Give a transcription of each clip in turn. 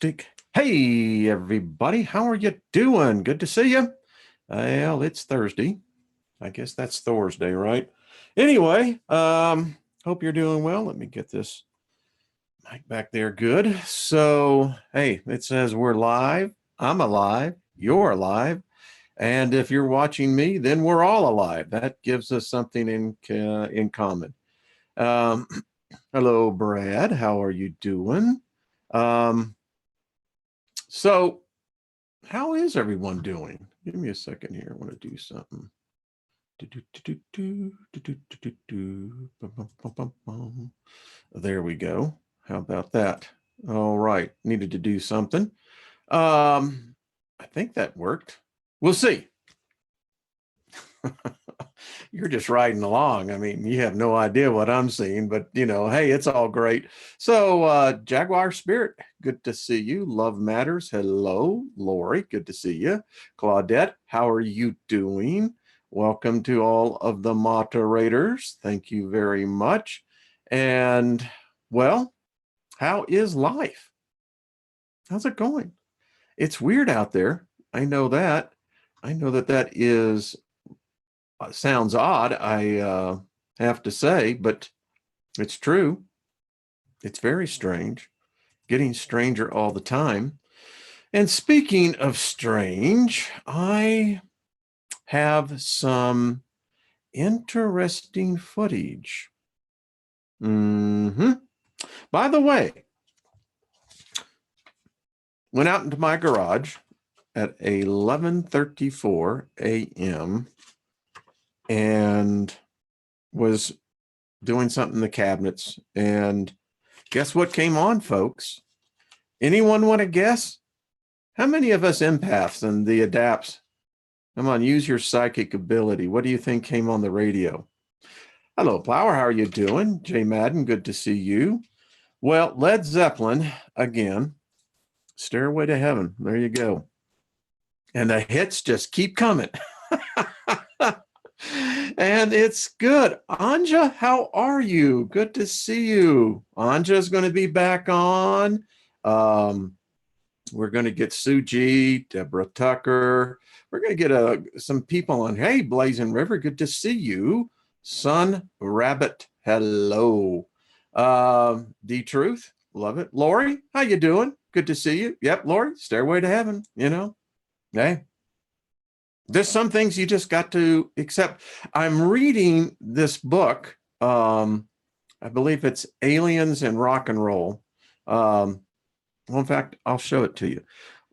Fantastic. Hey, everybody. How are you doing? Good to see you. Well, it's Thursday. I guess that's Thursday, right? Anyway, hope you're doing well. Let me get this mic back there. Good. So, hey, it says we're live. I'm alive. You're alive. And if you're watching me, then we're all alive. That gives us something in common. Hello, Brad. How are you doing? So how is everyone doing? Give me a second here. I want to do something. There we go. How about that? All right. Needed to do something. I think that worked. We'll see. You're just riding along. I mean, you have no idea what I'm seeing, but hey, it's all great. So Jaguar Spirit, good to see you. Love Matters, hello. Lori, good to see you. Claudette, how are you doing? Welcome to all of the moderators. Thank you very much. And well, how is life? How's it going? It's weird out there. I know that. I know that is sounds odd, I have to say, but it's true. It's very strange, getting stranger all the time. And speaking of strange, I have some interesting footage. By the way, went out into my garage at 11:34 a.m. and was doing something in the cabinets. And guess what came on, folks? Anyone want to guess? How many of us empaths and the adapts? Come on, use your psychic ability. What do you think came on the radio? Hello, Flower. How are you doing? Jay Madden, good to see you. Well, Led Zeppelin, again, Stairway to Heaven. There you go. And the hits just keep coming. And it's good. Anja, how are you? Good to see you. Anja is going to be back on. We're going to get Suji, Deborah Tucker. We're going to get some people on. Hey, Blazing River, good to see you. Sun Rabbit, hello. D-Truth, love it. Lori, how you doing? Good to see you. Yep, Lori, Stairway to Heaven, Hey. There's some things you just got to accept. I'm reading this book. I believe it's Aliens and Rock and Roll. Well, in fact, I'll show it to you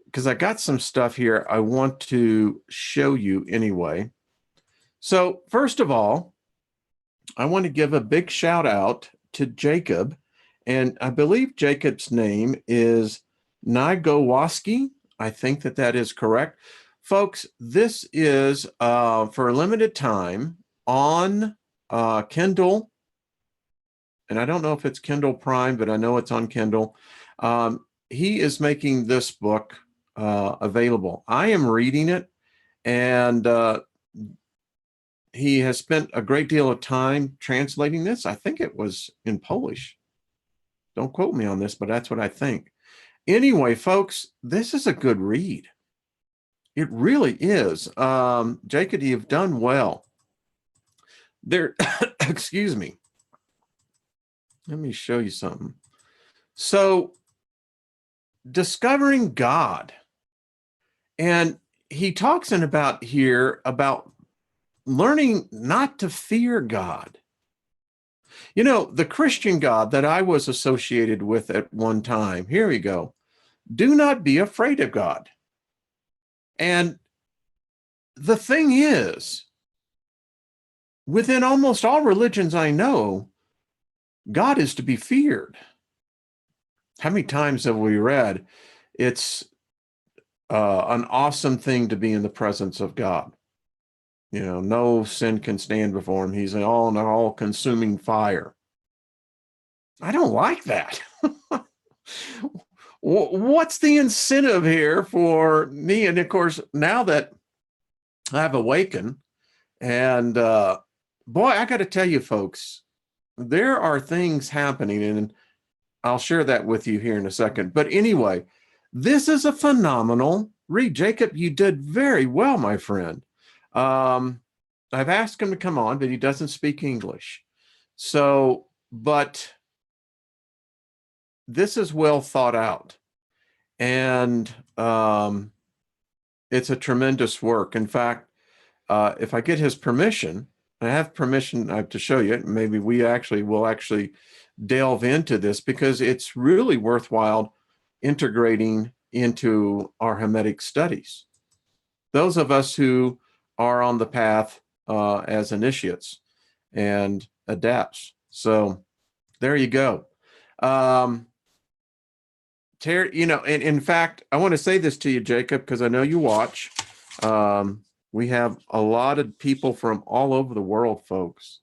because I got some stuff here I want to show you anyway. So first of all, I want to give a big shout out to Jacob. And I believe Jacob's name is Nygowaski. I think that is correct. Folks, this is for a limited time on Kindle. And I don't know if it's Kindle Prime, but I know it's on Kindle. He is making this book available. I am reading it, and he has spent a great deal of time translating this. I think it was in Polish. Don't quote me on this, but that's what I think. Anyway, folks, this is a good read. It really is. Jacob, you've done well. There, excuse me. Let me show you something. So, discovering God. And he talks about learning not to fear God. The Christian God that I was associated with at one time, here we go. Do not be afraid of God. And the thing is, within almost all religions I know, God is to be feared. How many times have we read, it's an awesome thing to be in the presence of God? No sin can stand before him. He's an all-consuming fire. I don't like that. What's the incentive here for me? And of course, now that I've awakened, and boy, I got to tell you, folks, there are things happening, and I'll share that with you here in a second. But anyway, This is a phenomenal read. Jacob, you did very well, my friend. I've asked him to come on, but he doesn't speak English. So, but this is well thought out. And it's a tremendous work. In fact, if I get his permission, I have permission. I have to show you. Maybe we will actually delve into this because it's really worthwhile integrating into our Hermetic studies. Those of us who are on the path as initiates and adapts. So there you go. Terry, and in fact, I want to say this to you, Jacob, because I know you watch. We have a lot of people from all over the world, folks.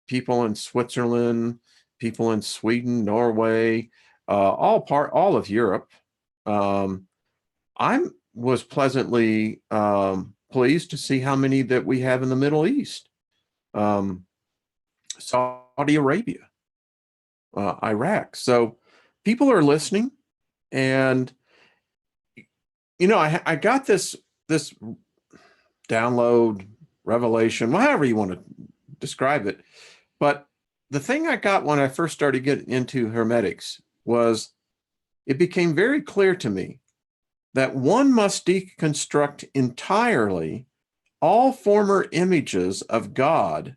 People in Switzerland, people in Sweden, Norway, all of Europe. I was pleasantly pleased to see how many that we have in the Middle East, Saudi Arabia, Iraq. So people are listening, and I got this download, revelation, however you want to describe it. But the thing I got when I first started getting into Hermetics was it became very clear to me that one must deconstruct entirely all former images of God.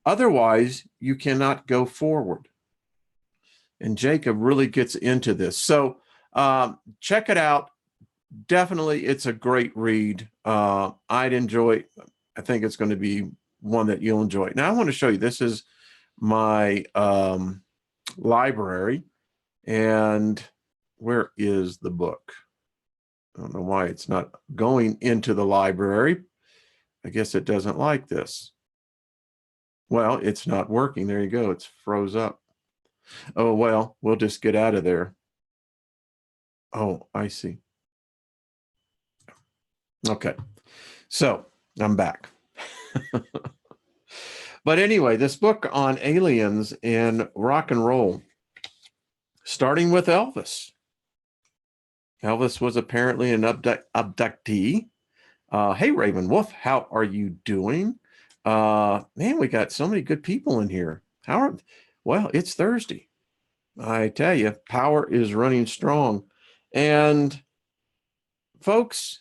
Otherwise, you cannot go forward. And Jacob really gets into this. So check it out. Definitely, it's a great read. I'd enjoy. I think it's going to be one that you'll enjoy. Now, I want to show you. This is my library, and where is the book? I don't know why it's not going into the library. I guess it doesn't like this. Well, it's not working. There you go. It's froze up. Oh, well, we'll just get out of there. Oh, I see. Okay. So I'm back. But anyway, this book on aliens in rock and roll, starting with Elvis. Elvis was apparently an abductee. Hey, Raven Wolf, how are you doing? Man, we got so many good people in here. Well, it's Thursday. I tell you, power is running strong. And folks,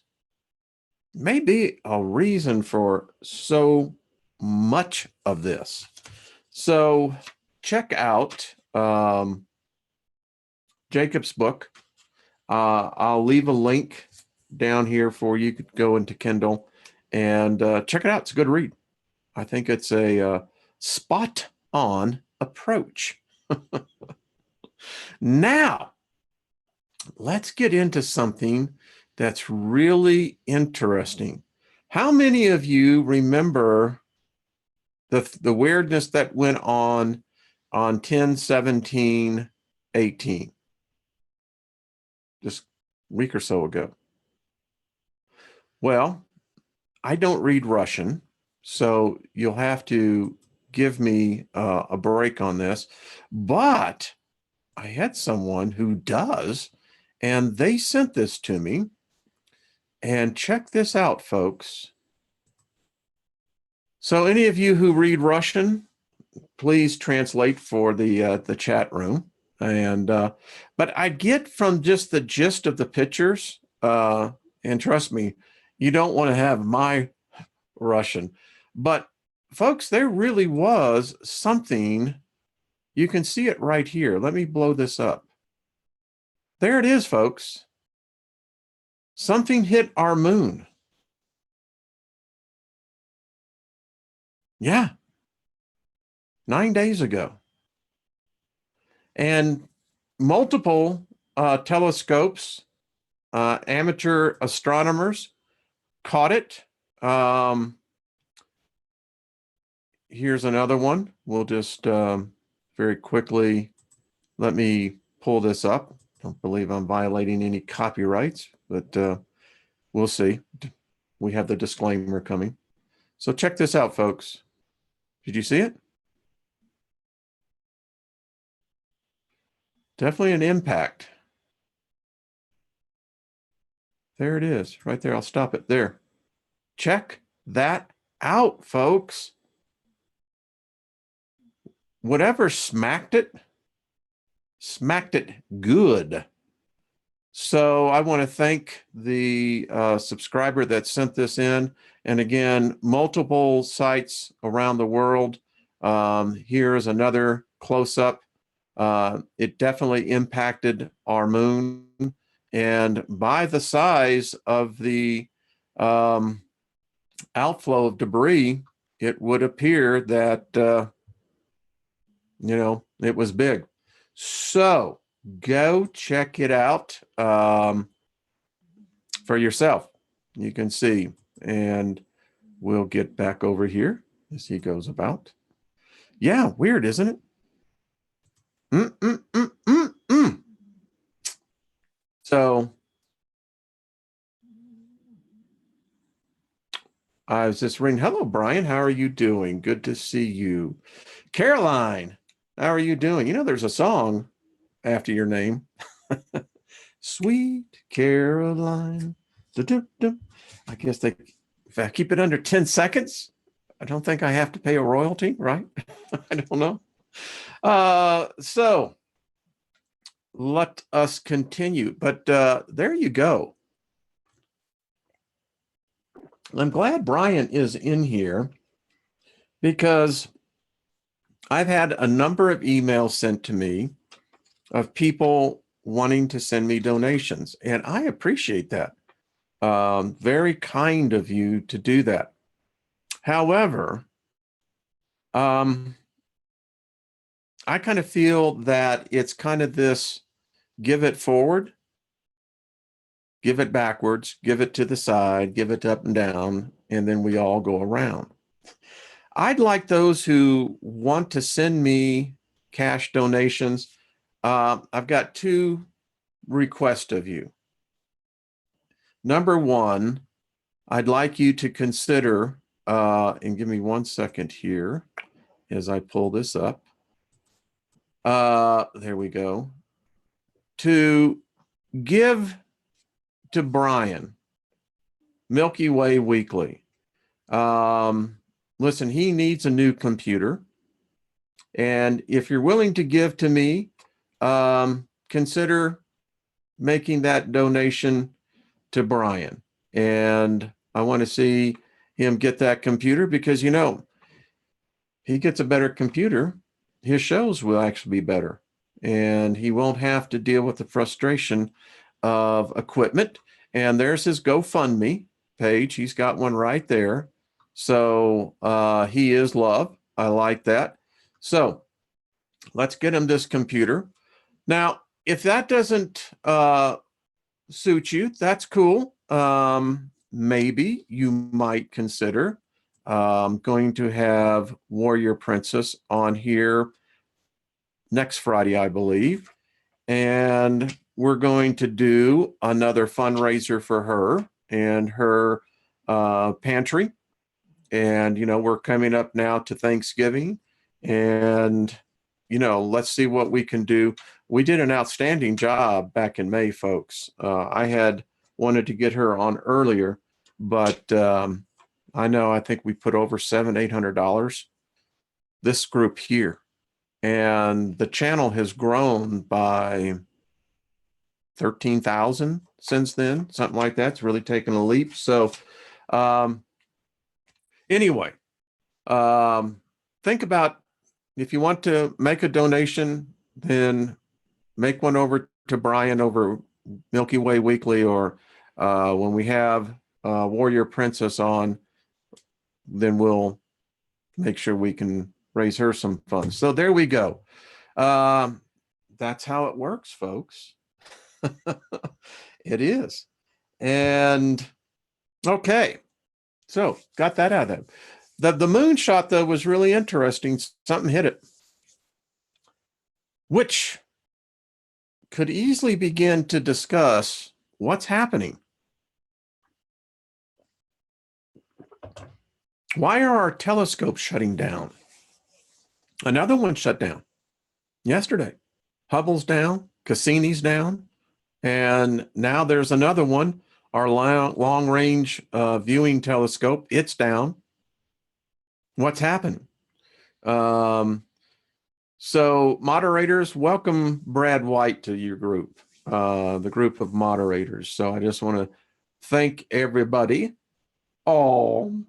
may be a reason for so much of this. So check out Jacob's book. I'll leave a link down here for you. You could go into Kindle and check it out. It's a good read. I think it's a spot on approach. Now, let's get into something that's really interesting. How many of you remember the weirdness that went on 10/17/18, just a week or so ago? Well, I don't read Russian, so you'll have to give me a break on this. But I had someone who does, and they sent this to me. And check this out, folks. So any of you who read Russian, please translate for the chat room. And but I get from just the gist of the pictures, and trust me, you don't want to have my Russian. But folks, there really was something. You can see it right here. Let me blow this up. There it is, folks. Something hit our moon. Yeah, 9 days ago. And multiple telescopes, amateur astronomers caught it. Here's another one. We'll just very quickly, let me pull this up. Don't believe I'm violating any copyrights, but we'll see. We have the disclaimer coming. So check this out, folks. Did you see it? Definitely an impact. There it is, right there. I'll stop it there. Check that out, folks. Whatever smacked it good. So I want to thank the subscriber that sent this in. And again, multiple sites around the world. Here's another close-up. It definitely impacted our moon. And by the size of the outflow of debris, it would appear that, it was big. So go check it out for yourself. You can see, and we'll get back over here as he goes about. Yeah, weird, isn't it? So I was just reading, hello, Brian, how are you doing? Good to see you. Caroline, how are you doing? There's a song after your name. Sweet Caroline. I guess if I keep it under 10 seconds, I don't think I have to pay a royalty, right? I don't know. So let us continue. But there you go. I'm glad Brian is in here because I've had a number of emails sent to me of people wanting to send me donations, and I appreciate that. Very kind of you to do that. However, I kind of feel that it's kind of this give it forward, give it backwards, give it to the side, give it up and down, and then we all go around. I'd like those who want to send me cash donations. I've got two requests of you. Number one, I'd like you to consider, and give me 1 second here as I pull this up. There we go. To give to Brian, Milky Way Weekly. Listen, he needs a new computer. And if you're willing to give to me, consider making that donation to Brian. And I want to see him get that computer because, he gets a better computer, his shows will actually be better. And he won't have to deal with the frustration of equipment. And there's his GoFundMe page. He's got one right there. So he is loved. I like that. So let's get him this computer. Now, if that doesn't suit you, that's cool. Maybe you might consider going to have Warrior Princess on here next Friday, I believe. And we're going to do another fundraiser for her and her pantry. And, we're coming up now to Thanksgiving. And, let's see what we can do. We did an outstanding job back in May, folks. I had wanted to get her on earlier, but I think we put over $700-800 this group here. And the channel has grown by 13,000 since then, something like that. It's really taken a leap. So anyway, think about if you want to make a donation, then make one over to Brian over Milky Way Weekly, or when we have Warrior Princess on, then we'll make sure we can raise her some funds. So there we go. That's how it works, folks. It is. And okay, so got that out of there. The moon shot, though, was really interesting. Something hit it, which could easily begin to discuss what's happening. Why are our telescopes shutting down? Another one shut down yesterday. Hubble's down, Cassini's down, and now there's another one. Our long range viewing telescope, it's down. What's happened? So moderators, welcome Brad White to your group, the group of moderators. So I just want to thank everybody. Oh,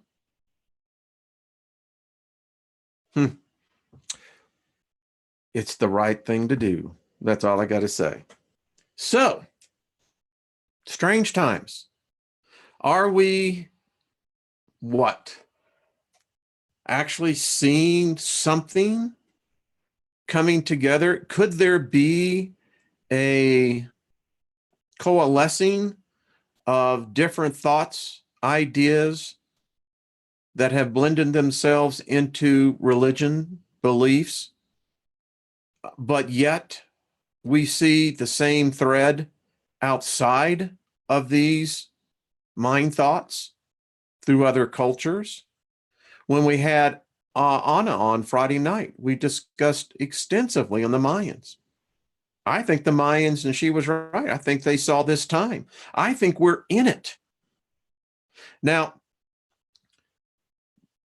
it's the right thing to do. That's all I got to say. So, strange times. Are we what? Actually seeing something coming together? Could there be a coalescing of different thoughts, ideas that have blended themselves into religion, beliefs, but yet we see the same thread outside of these mind thoughts through other cultures? When we had Anna on Friday night, we discussed extensively on the Mayans. I think the Mayans, and she was right, I think they saw this time. I think we're in it. Now,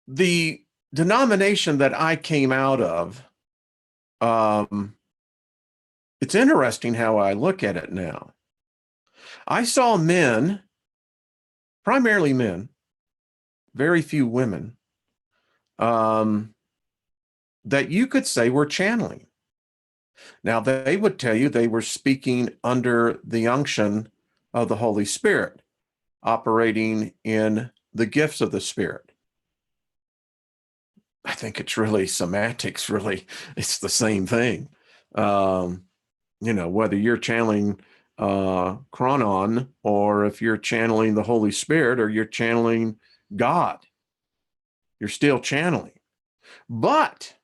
the denomination that I came out of, it's interesting how I look at it now. I saw men, primarily men, very few women, that you could say were channeling. Now, they would tell you they were speaking under the unction of the Holy Spirit, operating in the gifts of the Spirit. I think it's really semantics, really. It's the same thing. Whether you're channeling Chronon, or if you're channeling the Holy Spirit, or you're channeling God, you're still channeling. But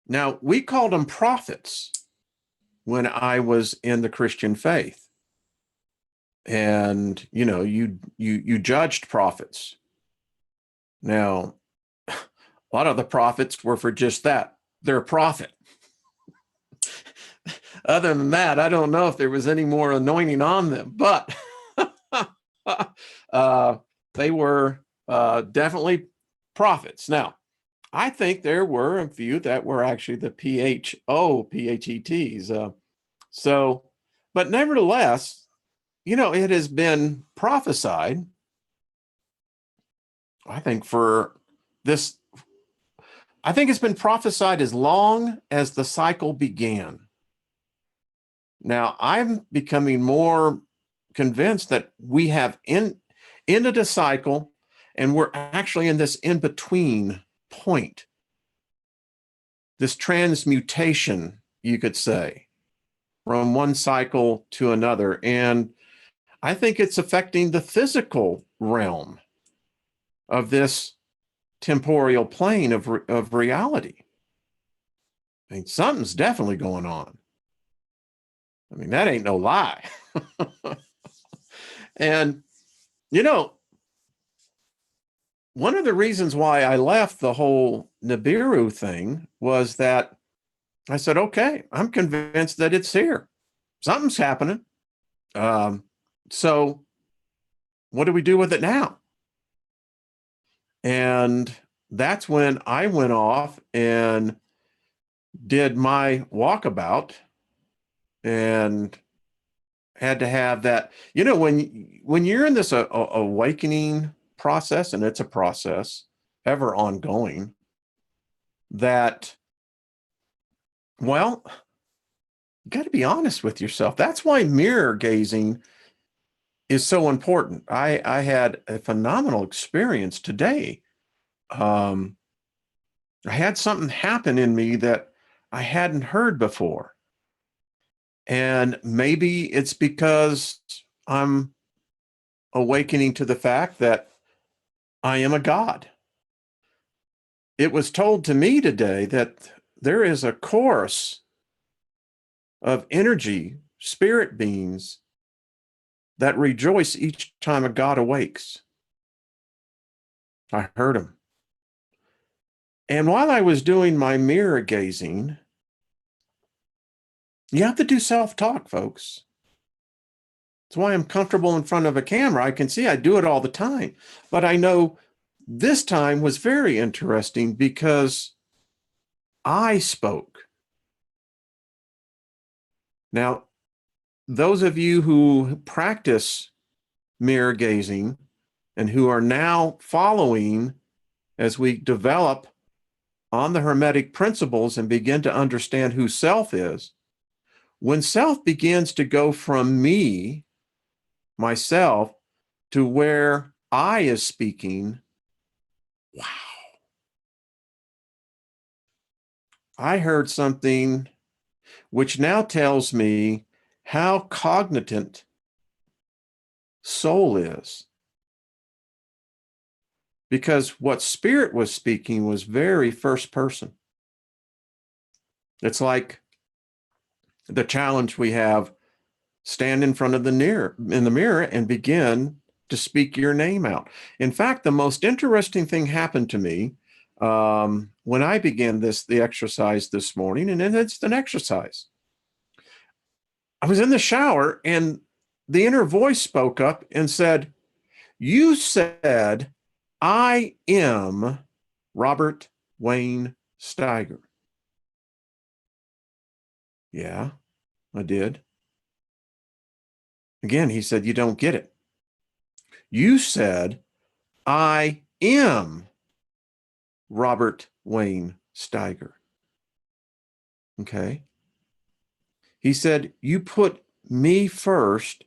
now, we called them prophets when I was in the Christian faith. And, you judged prophets. Now, a lot of the prophets were for just that. They're a prophet. Other than that, I don't know if there was any more anointing on them, but they were definitely prophets. Now, I think there were a few that were actually the PHETs. But nevertheless, it has been prophesied, I think it's been prophesied as long as the cycle began. Now, I'm becoming more convinced that we have ended a cycle, and we're actually in this in-between point, this transmutation, you could say, from one cycle to another. And I think it's affecting the physical realm of this temporal plane of reality. I mean, something's definitely going on. I mean, that ain't no lie. And, one of the reasons why I left the whole Nibiru thing was that I said, okay, I'm convinced that it's here. Something's happening. So what do we do with it now? And that's when I went off and did my walkabout, and had to have that, when you're in this awakening process, and it's a process ever ongoing, that, well, you got to be honest with yourself. That's why mirror gazing is so important. I had a phenomenal experience today. I had something happen in me that I hadn't heard before. And maybe it's because I'm awakening to the fact that I am a God. It was told to me today that there is a chorus of energy, spirit beings that rejoice each time a God awakes. I heard them. And while I was doing my mirror gazing, you have to do self-talk, folks. That's why I'm comfortable in front of a camera. I can see I do it all the time. But I know this time was very interesting because I spoke. Now, those of you who practice mirror gazing and who are now following as we develop on the Hermetic principles and begin to understand who self is, when self begins to go from me, myself, to where I is speaking, wow. I heard something which now tells me how cognitant soul is. Because what spirit was speaking was very first person. It's like the challenge we have: stand in front of the mirror and begin to speak your name out. In fact, the most interesting thing happened to me when I began the exercise this morning, and it's an exercise. I was in the shower and the inner voice spoke up and said, "You said, I am Robert Wayne Steiger." Yeah, I did. Again, he said, "You don't get it. You said, I am Robert Wayne Steiger." Okay. He said, "You put me first,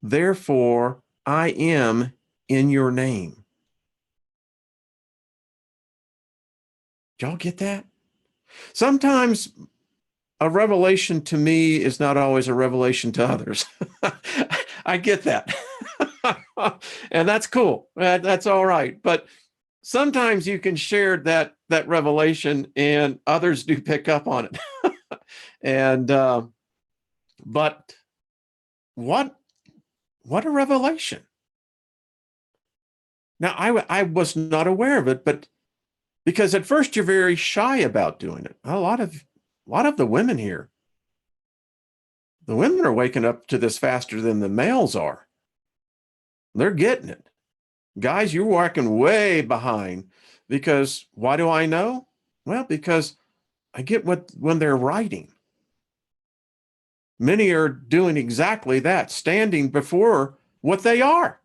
therefore I am in your name." Did y'all get that? Sometimes a revelation to me is not always a revelation to others. I get that. And that's cool. That's all right. But sometimes you can share that revelation and others do pick up on it. And but what a revelation. Now I was not aware of it, but because at first you're very shy about doing it. A lot of the women here, the women are waking up to this faster than the males are. They're getting it. Guys, you're walking way behind. Because why do I know? Well, because I get when they're writing. Many are doing exactly that, standing before what they are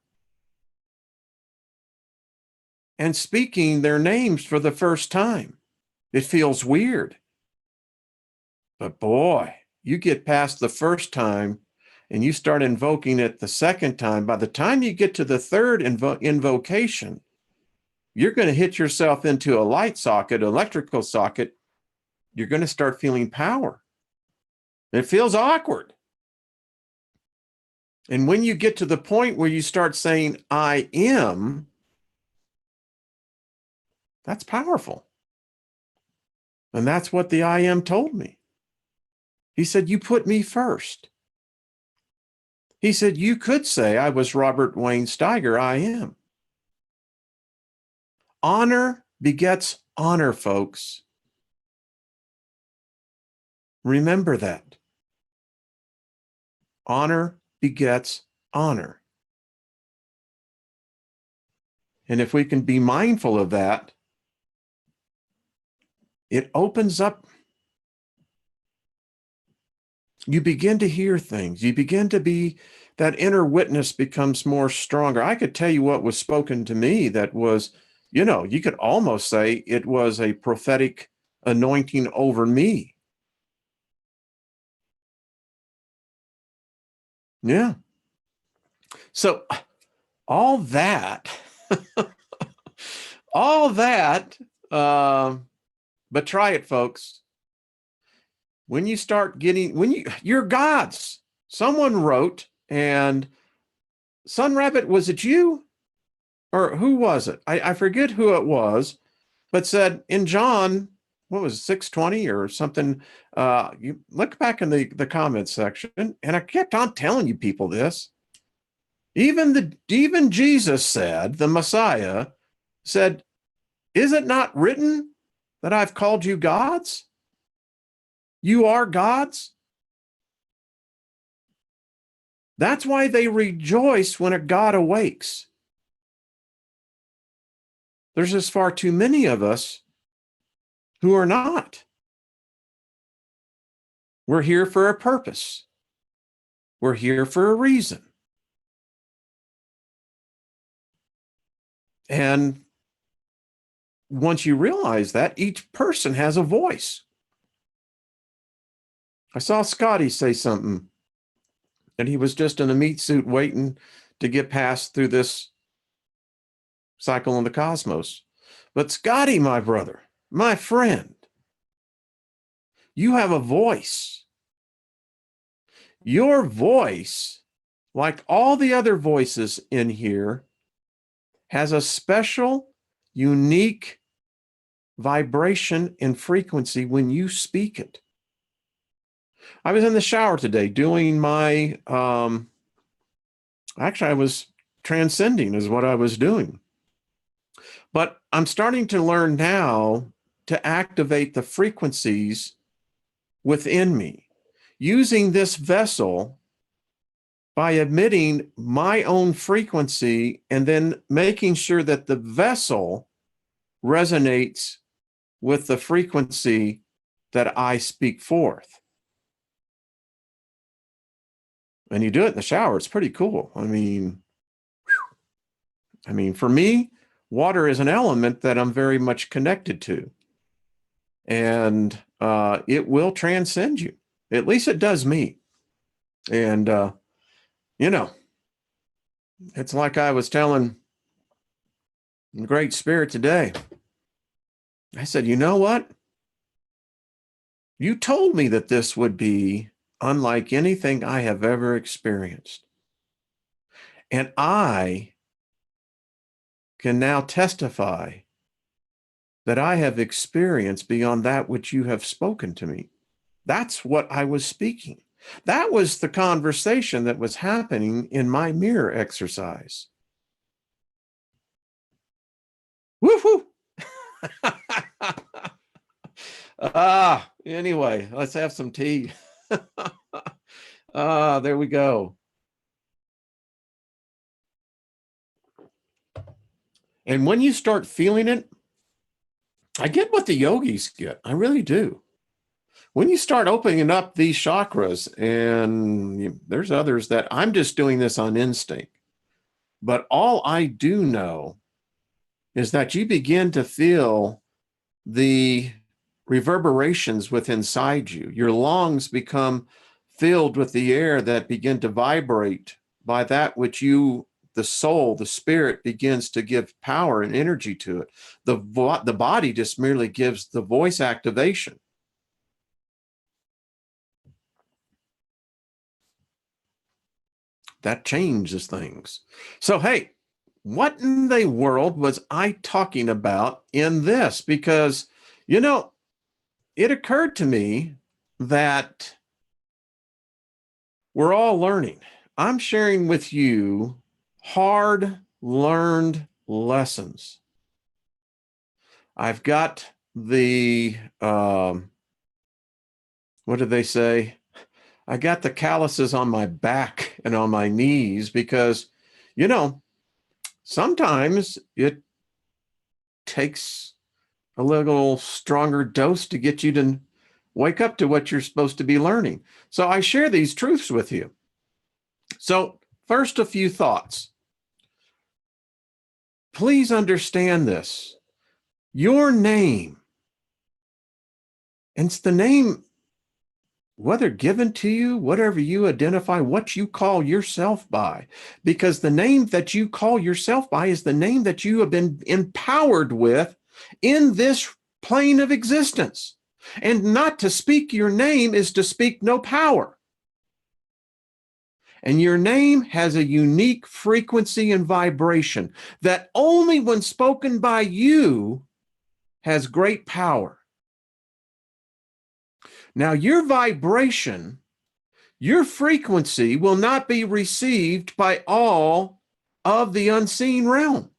and speaking their names for the first time. It feels weird. But boy, you get past the first time and you start invoking it the second time. By the time you get to the third invocation, you're going to hit yourself into a light socket, electrical socket. You're going to start feeling power. It feels awkward. And when you get to the point where you start saying, I am, that's powerful. And that's what the I am told me. He said, you put me first. He said, you could say I was Robert Wayne Steiger, I am. Honor begets honor, folks. Remember that. Honor begets honor. And if we can be mindful of that, it opens up. You begin to hear things. You begin to be, that inner witness becomes more stronger. I could tell you what was spoken to me that was, you could almost say it was a prophetic anointing over me. Yeah. So all that, but try it, folks. When you start getting, you're gods. Someone wrote, and Sun Rabbit, was it you? Or who was it? I forget who it was, but said in John, what was it, 6:20 or something? You look back in the comments section, and I kept on telling you people this. Even Jesus said, the Messiah said, is it not written that I've called you gods? You are gods. That's why they rejoice when a God awakes. There's just far too many of us who are not. We're here for a purpose. We're here for a reason. And once you realize that, each person has a voice. I saw Scotty say something, and he was just in a meat suit waiting to get past through this cycle in the cosmos. But Scotty, my brother, my friend, you have a voice. Your voice, like all the other voices in here, has a special, unique vibration and frequency when you speak it. I was in the shower today doing my, actually, I was transcending is what I was doing. But I'm starting to learn now to activate the frequencies within me using this vessel by emitting my own frequency and then making sure that the vessel resonates with the frequency that I speak forth. And you do it in the shower. It's pretty cool. I mean, for me, water is an element that I'm very much connected to. And it will transcend you. At least it does me. And, it's like I was telling the Great Spirit today. I said, you know what? You told me that this would be unlike anything I have ever experienced. And I can now testify that I have experienced beyond that which you have spoken to me. That's what I was speaking. That was the conversation that was happening in my mirror exercise. Woo-hoo! Anyway, let's have some tea. There we go. And when you start feeling it, I get what the yogis get. I really do. When you start opening up these chakras, and there's others that I'm just doing this on instinct, but all I do know is that you begin to feel the reverberations within inside you. Your lungs become filled with the air that begin to vibrate by that which you, the soul, the spirit, begins to give power and energy to it. The body just merely gives the voice activation. That changes things. So, hey, what in the world was I talking about in this? Because, it occurred to me that we're all learning. I'm sharing with you hard learned lessons. I've got the, what did they say? I got the calluses on my back and on my knees because, sometimes it takes a little stronger dose to get you to wake up to what you're supposed to be learning. So I share these truths with you. So first, a few thoughts. Please understand this. Your name, and it's the name, whether given to you, whatever you identify, what you call yourself by, because the name that you call yourself by is the name that you have been empowered with in this plane of existence. And not to speak your name is to speak no power. And your name has a unique frequency and vibration that only when spoken by you has great power. Now, your vibration, your frequency will not be received by all of the unseen realm,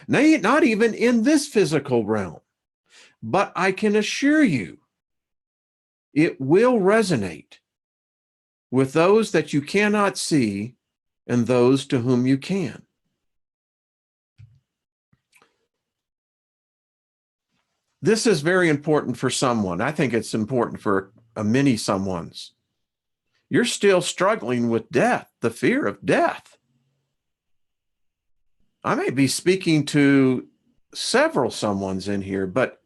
not even in this physical realm. But I can assure you, it will resonate with those that you cannot see and those to whom you can. This is very important for someone. I think it's important for many someones. You're still struggling with death, the fear of death. I may be speaking to several someones in here, but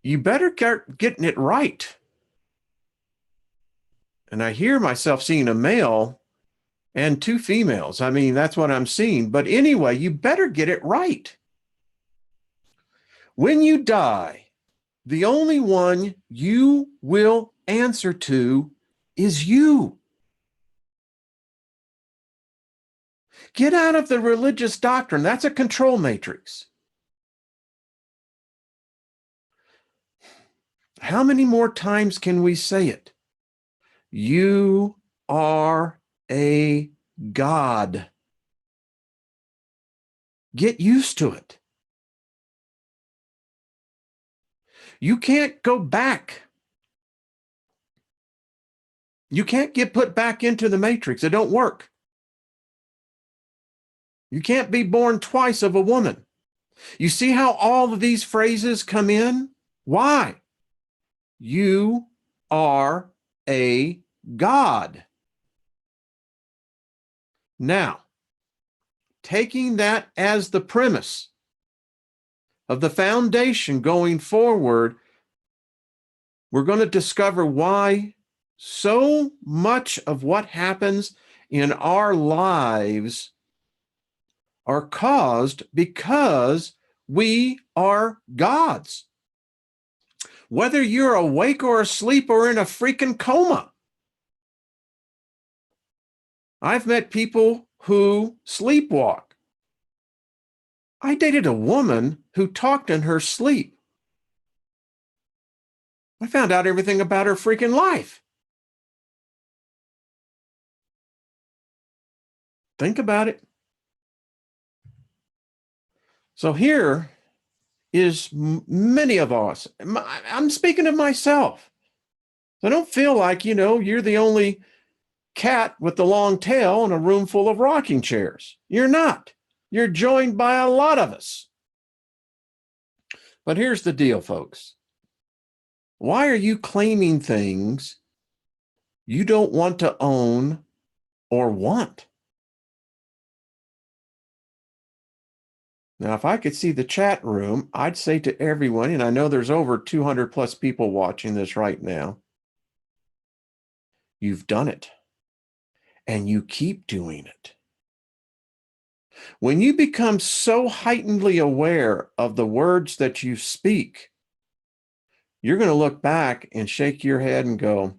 you better get getting it right. And I hear myself seeing a male and two females. I mean, that's what I'm seeing. But anyway, you better get it right. When you die, the only one you will answer to is you. Get out of the religious doctrine. That's a control matrix. How many more times can we say it? You are a God. Get used to it. You can't go back. You can't get put back into the matrix. It don't work. You can't be born twice of a woman. You see how all of these phrases come in? Why? You are a God. Now, taking that as the premise of the foundation going forward, we're going to discover why so much of what happens in our lives are caused because we are gods. Whether you're awake or asleep or in a freaking coma. I've met people who sleepwalk. I dated a woman who talked in her sleep. I found out everything about her freaking life. Think about it. So here is many of us. I'm speaking of myself. I don't feel like, you're the only cat with the long tail in a room full of rocking chairs. You're not. You're joined by a lot of us. But here's the deal, folks. Why are you claiming things you don't want to own or want? Now, if I could see the chat room, I'd say to everyone, and I know there's over 200 plus people watching this right now, you've done it, and you keep doing it. When you become so heightenedly aware of the words that you speak, you're going to look back and shake your head and go,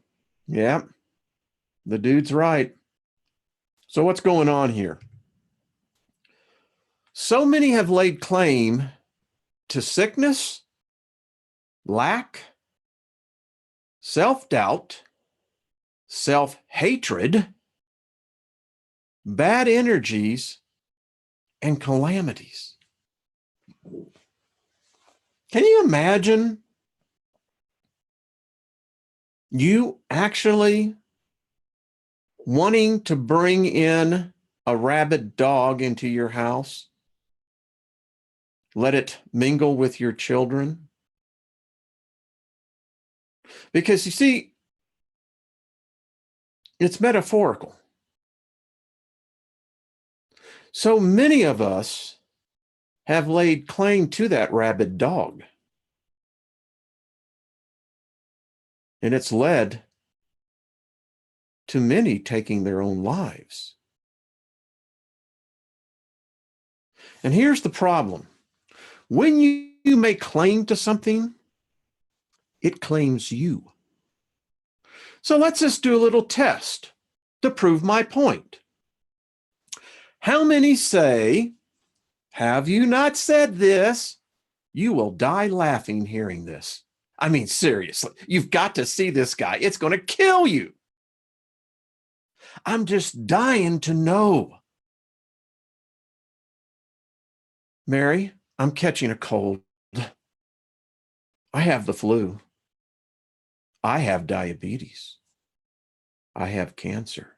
yeah, the dude's right. So what's going on here? So many have laid claim to sickness, lack, self-doubt, self-hatred, bad energies, and calamities. Can you imagine you actually wanting to bring in a rabid dog into your house? Let it mingle with your children? Because you see, it's metaphorical. So many of us have laid claim to that rabid dog. And it's led to many taking their own lives. And here's the problem. When you make claim to something, it claims you. So let's just do a little test to prove my point. How many say, have you not said this? You will die laughing hearing this. I mean, seriously, you've got to see this guy. It's going to kill you. I'm just dying to know. Mary, I'm catching a cold. I have the flu. I have diabetes. I have cancer.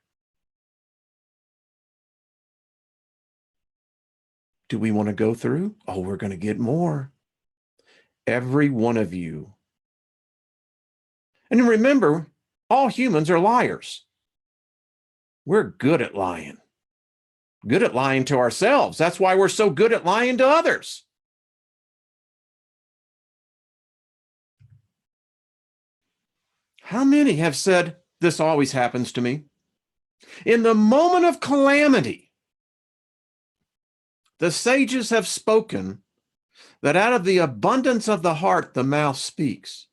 Do we want to go through? Oh, we're going to get more. Every one of you. And remember, all humans are liars. We're good at lying. Good at lying to ourselves. That's why we're so good at lying to others. How many have said, this always happens to me? In the moment of calamity, the sages have spoken that out of the abundance of the heart, the mouth speaks.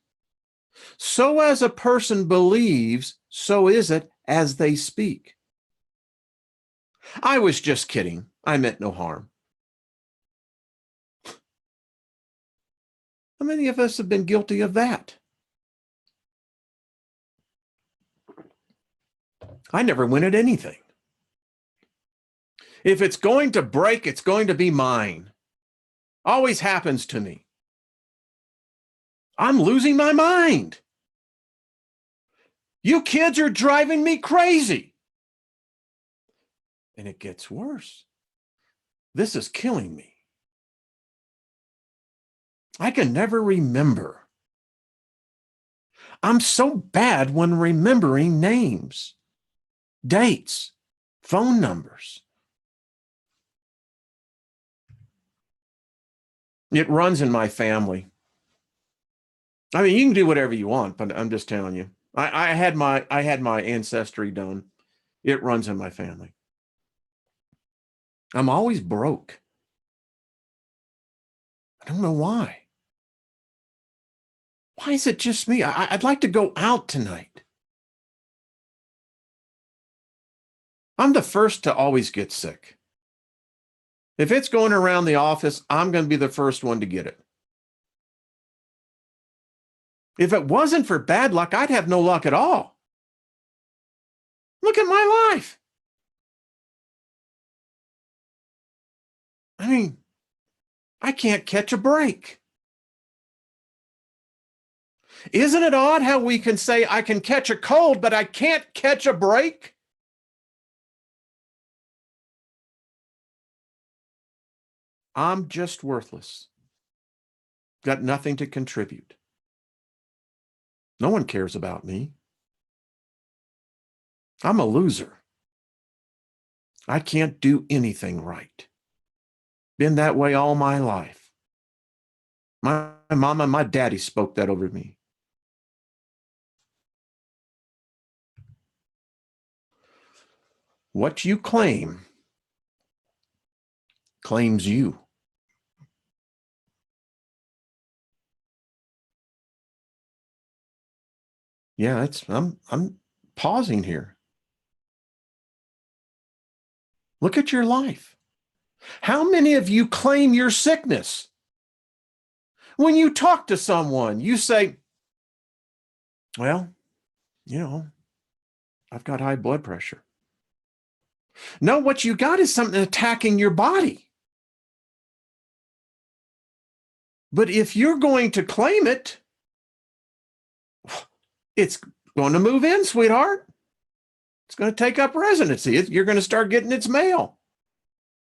So as a person believes, so is it as they speak. I was just kidding. I meant no harm. How many of us have been guilty of that? I never win at anything. If it's going to break, it's going to be mine. Always happens to me. I'm losing my mind. You kids are driving me crazy. And it gets worse. This is killing me. I can never remember. I'm so bad when remembering names, dates, phone numbers. It runs in my family. I mean, you can do whatever you want, but I'm just telling you. I had my ancestry done. It runs in my family. I'm always broke. I don't know why. Why is it just me? I'd like to go out tonight. I'm the first to always get sick. If it's going around the office, I'm going to be the first one to get it. If it wasn't for bad luck, I'd have no luck at all. Look at my life. I mean, I can't catch a break. Isn't it odd how we can say I can catch a cold, but I can't catch a break? I'm just worthless. Got nothing to contribute. No one cares about me. I'm a loser. I can't do anything right. Been that way all my life. My mom and my daddy spoke that over me. What you claim claims you. Yeah, I'm pausing here. Look at your life. How many of you claim your sickness? When you talk to someone, you say, well, I've got high blood pressure. No, what you got is something attacking your body. But if you're going to claim it, it's going to move in, sweetheart. It's going to take up residency. You're going to start getting its mail.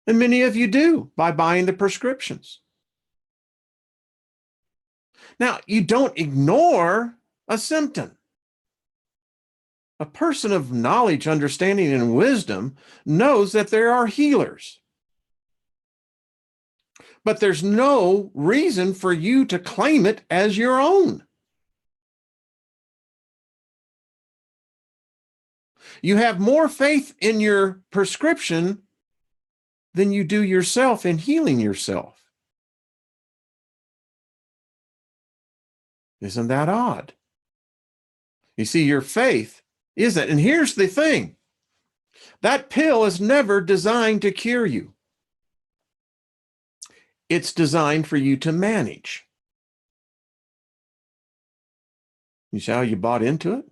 And many of you do by buying the prescriptions. Now, you don't ignore a symptom. A person of knowledge, understanding, and wisdom knows that there are healers. But there's no reason for you to claim it as your own. You have more faith in your prescription than you do yourself in healing yourself. Isn't that odd? You see, your faith isn't. And here's the thing. That pill is never designed to cure you. It's designed for you to manage. You see how you bought into it?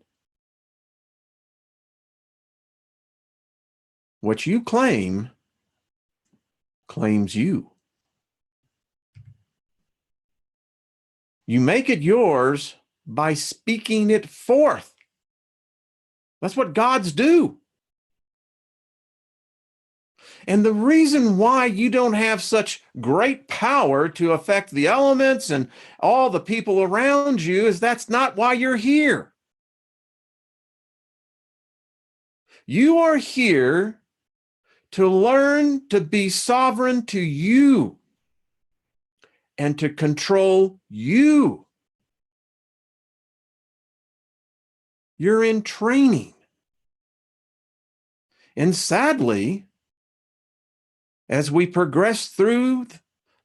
What you claim claims you. You make it yours by speaking it forth. That's what gods do. And the reason why you don't have such great power to affect the elements and all the people around you is that's not why you're here. You are here to learn to be sovereign to you and to control you. You're in training. And sadly, as we progress through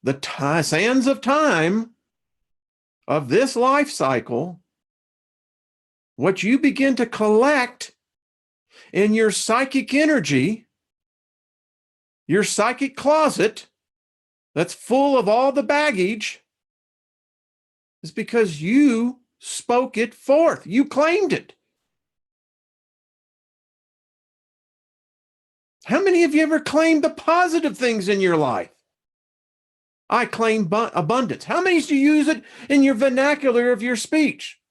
the sands of time of this life cycle, what you begin to collect in your psychic energy, your psychic closet that's full of all the baggage, is because you spoke it forth. You claimed it. How many of you ever claimed the positive things in your life? I claim abundance. How many do you use it in your vernacular of your speech?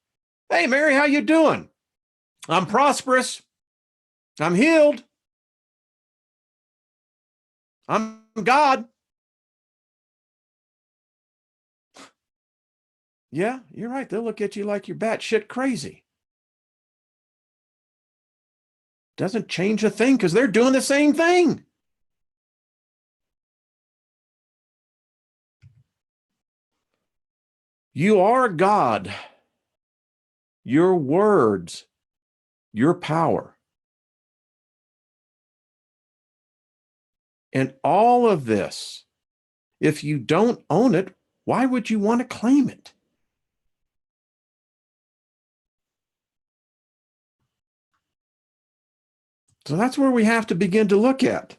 Hey, Mary, how you doing? I'm prosperous. I'm healed. I'm God. Yeah, you're right. They'll look at you like you're batshit crazy. Doesn't change a thing because they're doing the same thing. You are God. Your words, your power. And all of this, if you don't own it, why would you want to claim it? So that's where we have to begin to look at.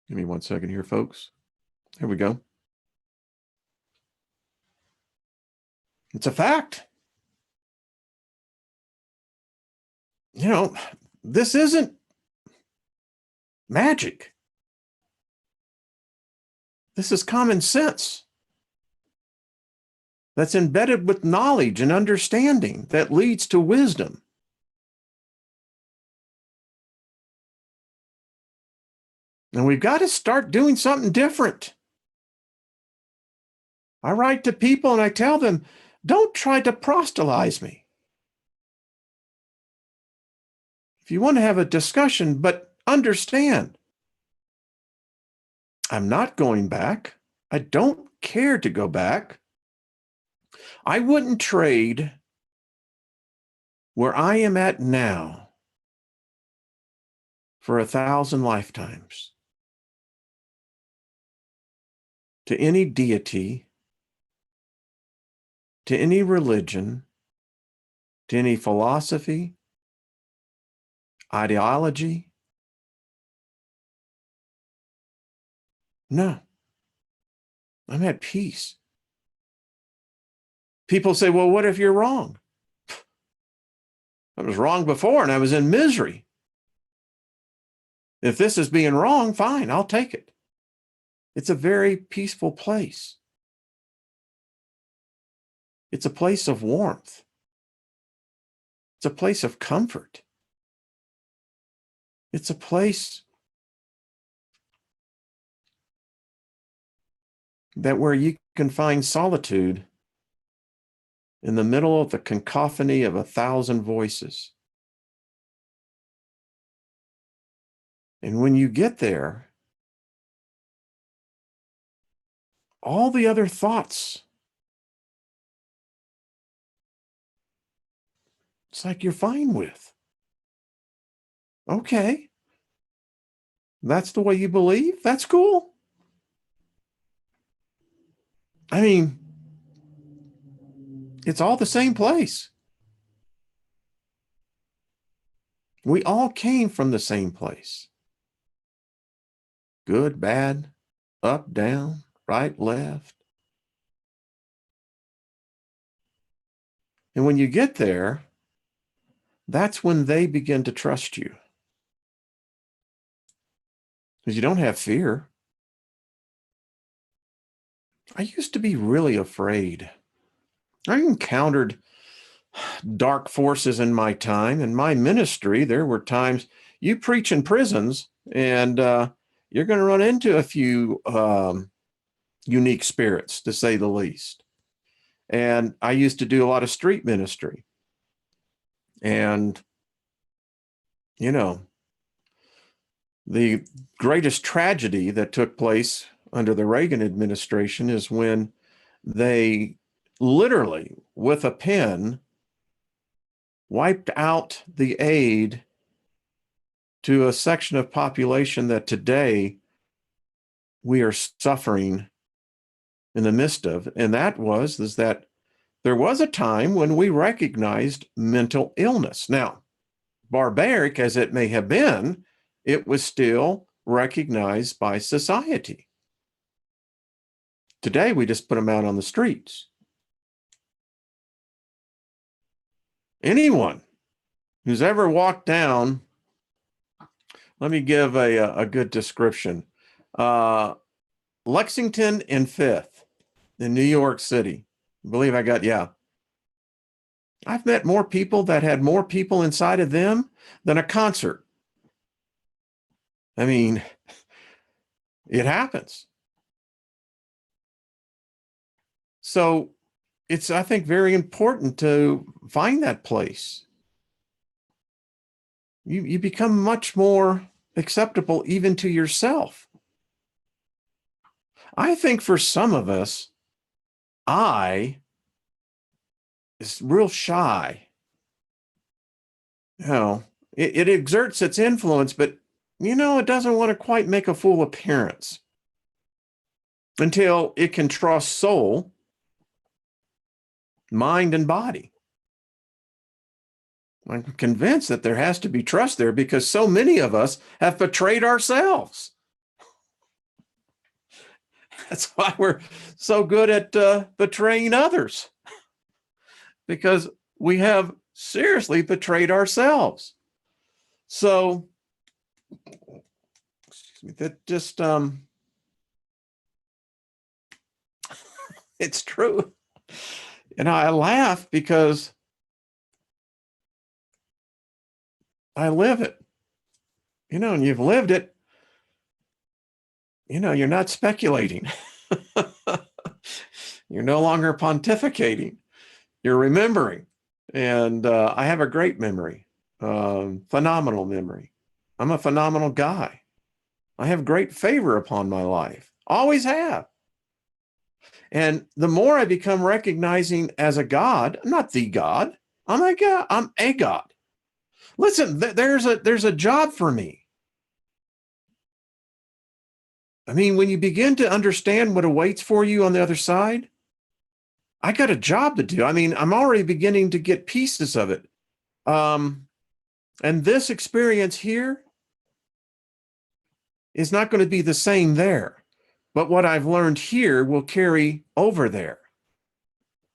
Give me 1 second here, folks. Here we go. It's a fact. You know, this isn't magic. This is common sense that's embedded with knowledge and understanding that leads to wisdom. And we've got to start doing something different. I write to people and I tell them, don't try to proselytize me. If you want to have a discussion, but understand, I'm not going back. I don't care to go back. I wouldn't trade where I am at now for 1,000 lifetimes to any deity, to any religion, to any philosophy, ideology. No, I'm at peace. People say, well, what if you're wrong? I was wrong before and I was in misery. If this is being wrong, fine, I'll take it. It's a very peaceful place. It's a place of warmth. It's a place of comfort. It's a place that where you can find solitude in the middle of the cacophony of 1,000 voices. And when you get there, all the other thoughts, it's like you're fine with. Okay. That's the way you believe? That's cool. I mean, it's all the same place. We all came from the same place. Good, bad, up, down, right, left. And when you get there, that's when they begin to trust you. Because you don't have fear. I used to be really afraid. I encountered dark forces in my time. In my ministry, there were times you preach in prisons, and you're going to run into a few unique spirits, to say the least. And I used to do a lot of street ministry. And, you know, the greatest tragedy that took place under the Reagan administration is when they literally, with a pen, wiped out the aid to a section of population that today we are suffering in the midst of. And that is that there was a time when we recognized mental illness. Now, barbaric as it may have been, it was still recognized by society. Today, we just put them out on the streets. Anyone who's ever walked down, let me give a good description. Lexington and Fifth in New York City. I believe I got, yeah. I've met more people that had more people inside of them than a concert. I mean, it happens. So it's, I think, very important to find that place. You become much more acceptable even to yourself. I think for some of us, I is real shy. You know, it exerts its influence, but, you know, it doesn't want to quite make a full appearance until it can trust soul, mind, and body. I'm convinced that there has to be trust there because so many of us have betrayed ourselves. That's why we're so good at betraying others, because we have seriously betrayed ourselves. So, excuse me, that just, it's true. And I laugh because I live it, you know, and you've lived it. You know, you're not speculating. You're no longer pontificating. You're remembering. And I have a great memory, phenomenal memory. I'm a phenomenal guy. I have great favor upon my life. Always have. And the more I become recognizing as a God, I'm not the God. I'm a God. I'm a God. Listen, there's a job for me. I mean, when you begin to understand what awaits for you on the other side, I got a job to do. I mean, I'm already beginning to get pieces of it. And this experience here is not going to be the same there. But what I've learned here will carry over there.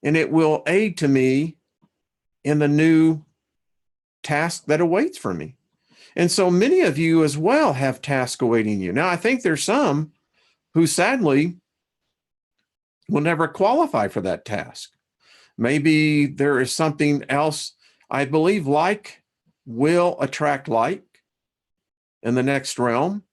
And it will aid to me in the new task that awaits for me. And so many of you as well have tasks awaiting you. Now, I think there's some who sadly will never qualify for that task. Maybe there is something else. I believe like will attract like in the next realm,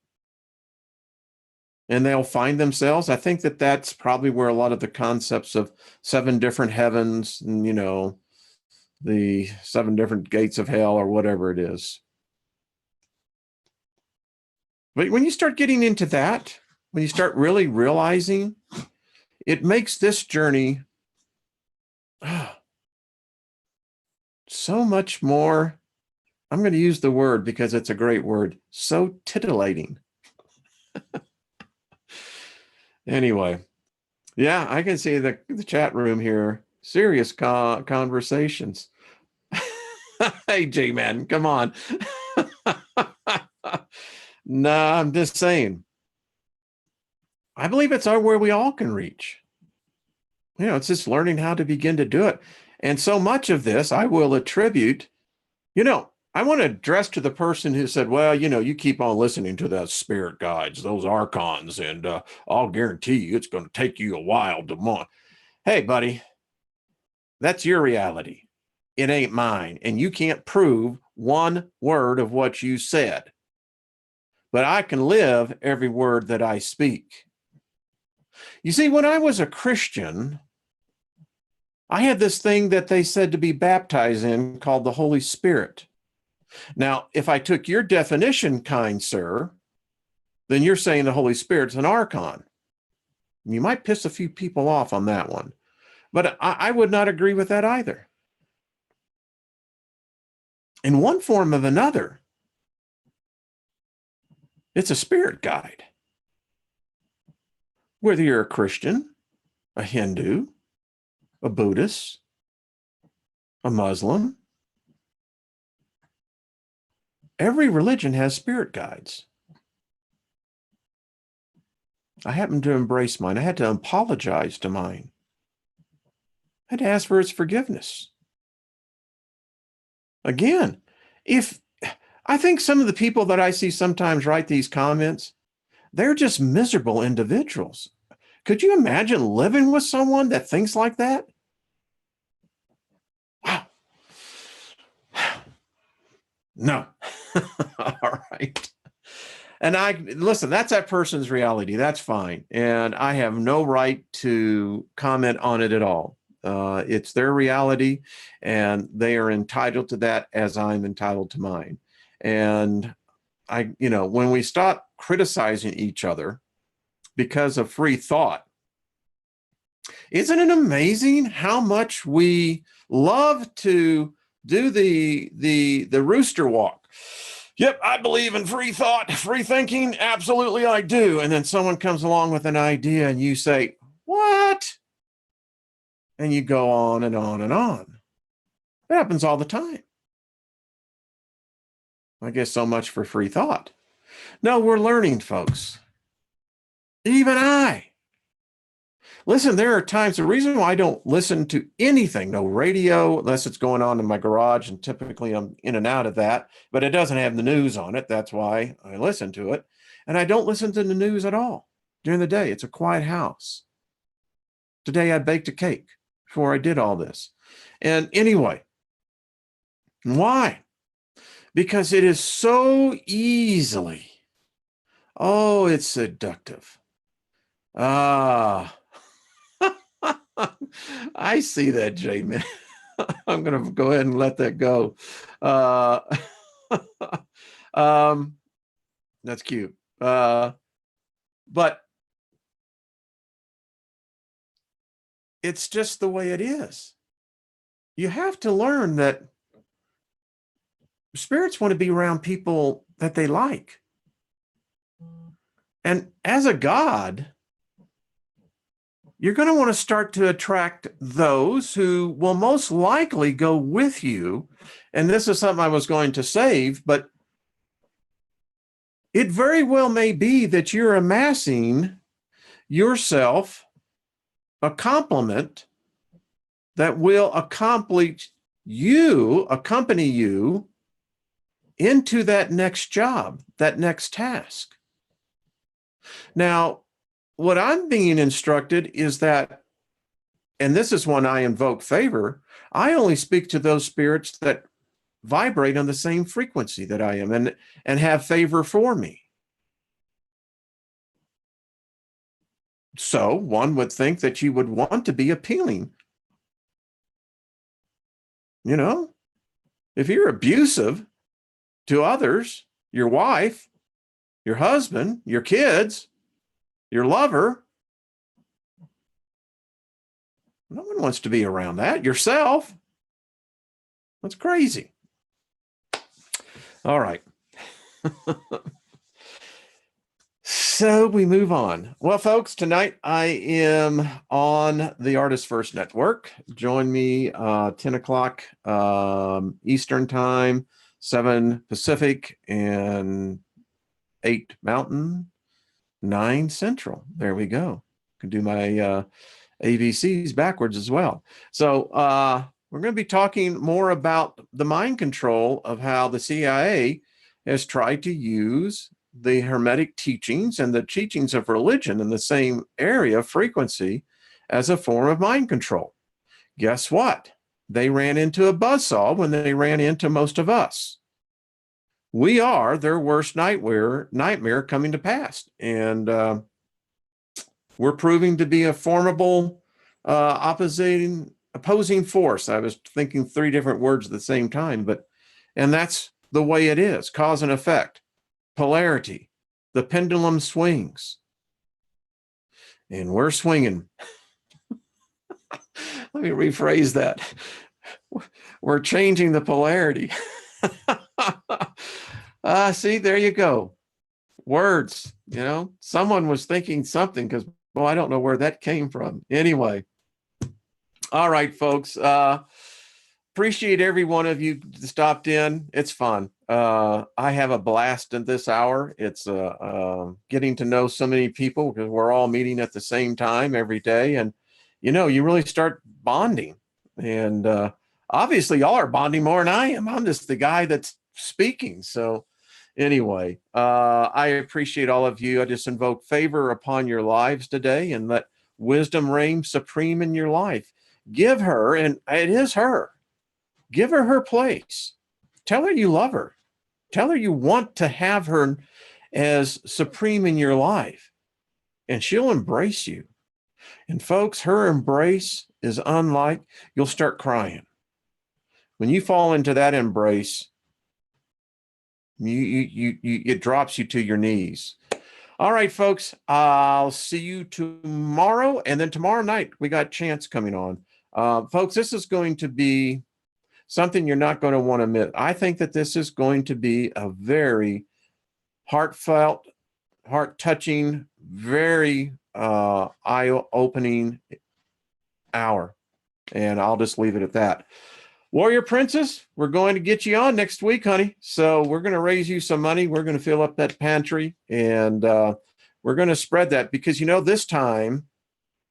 and they'll find themselves. I think that that's probably where a lot of the concepts of 7 different heavens and, you know, the 7 different gates of hell or whatever it is. But when you start getting into that, when you start really realizing, it makes this journey so much more, I'm going to use the word because it's a great word, so titillating. Anyway, yeah, I can see the chat room here, serious conversations. Hey, G-Man, come on. No, I'm just saying. I believe it's where we all can reach. You know, it's just learning how to begin to do it. And so much of this I will attribute, you know, I want to address to the person who said, well, you know, you keep on listening to those spirit guides, those archons, and I'll guarantee you it's going to take you a while to month. Hey, buddy, that's your reality. it ain't mine. And you can't prove one word of what you said. But I can live every word that I speak. You see, when I was a Christian, I had this thing that they said to be baptized in called the Holy Spirit. Now, if I took your definition, kind sir, then you're saying the Holy Spirit's an archon. You might piss a few people off on that one, but I would not agree with that either. In one form or another, it's a spirit guide. Whether you're a Christian, a Hindu, a Buddhist, a Muslim, every religion has spirit guides. I happen to embrace mine. I had to apologize to mine. I had to ask for its forgiveness. Again, if I think some of the people that I see sometimes write these comments, they're just miserable individuals. Could you imagine living with someone that thinks like that? Wow. No. All right. And listen, that's that person's reality. That's fine. And I have no right to comment on it at all. It's their reality, and they are entitled to that as I'm entitled to mine. And when we stop criticizing each other because of free thought, isn't it amazing how much we love to do the rooster walk? Yep, I believe in free thought, free thinking. Absolutely, I do. And then someone comes along with an idea and you say, what? And you go on and on and on. It happens all the time. I guess so much for free thought. No, we're learning, folks. Even I. Listen, there are times, the reason why I don't listen to anything, no radio, unless it's going on in my garage, and typically I'm in and out of that, but it doesn't have the news on it. That's why I listen to it. And I don't listen to the news at all during the day. It's a quiet house. Today I baked a cake before I did all this. And anyway, why? Because it is so easily, it's seductive. I see that, J-Man. I'm going to go ahead and let that go. That's cute. But it's just the way it is. You have to learn that spirits want to be around people that they like. And as a god, you're going to want to start to attract those who will most likely go with you. And this is something I was going to save, but it very well may be that you're amassing yourself a complement that will accompany you into that next job, that next task. Now, what I'm being instructed is that, and this is when I invoke favor, I only speak to those spirits that vibrate on the same frequency that I am and have favor for me. So one would think that you would want to be appealing. You know, if you're abusive to others, your wife, your husband, your kids, your lover, no one wants to be around that. Yourself. That's crazy. All right. So we move on. Well, folks, tonight I am on the Artist First Network. Join me 10 o'clock Eastern Time, 7 Pacific, and 8 Mountain, 9 Central. There we go. Can do my ABCs backwards as well. So we're going to be talking more about the mind control of how the CIA has tried to use the Hermetic teachings and the teachings of religion in the same area of frequency as a form of mind control. Guess what? they ran into a buzzsaw when they ran into most of us. We are their worst nightmare coming to pass. And we're proving to be a formidable opposing force. I was thinking three different words at the same time, and that's the way it is. Cause and effect, polarity, the pendulum swings. And we're swinging. Let me rephrase that. We're changing the polarity. See, there you go. Words, someone was thinking something because, well, I don't know where that came from. Anyway. All right, folks. Appreciate every one of you stopped in. It's fun. I have a blast in this hour. It's getting to know so many people because we're all meeting at the same time every day. And, you really start bonding. And obviously, y'all are bonding more than I am. I'm just the guy that's speaking. So anyway, I appreciate all of you. I just invoke favor upon your lives today and let wisdom reign supreme in your life. Give her, and it is her, give her place. Tell her you love her. Tell her you want to have her as supreme in your life, and she'll embrace you. And folks, her embrace is unlike, you'll start crying. When you fall into that embrace, it drops you to your knees. All right, folks, I'll see you tomorrow. And then tomorrow night, we got Chance coming on. Folks, this is going to be something you're not going to want to miss. I think that this is going to be a very heartfelt, heart-touching, very eye-opening hour. And I'll just leave it at that. Warrior Princess, we're going to get you on next week, honey. So we're going to raise you some money. We're going to fill up that pantry, and we're going to spread that because, this time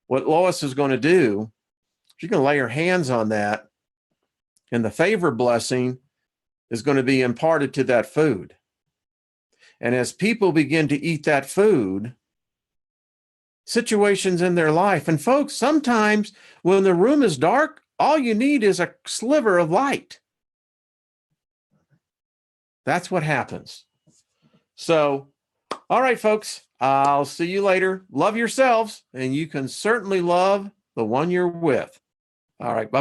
what Lois is going to do, she's going to lay her hands on that, and the favor blessing is going to be imparted to that food. And as people begin to eat that food, situations in their life, and folks, sometimes when the room is dark, all you need is a sliver of light. That's what happens. So, all right, folks, I'll see you later. Love yourselves, and you can certainly love the one you're with. All right, bye-bye.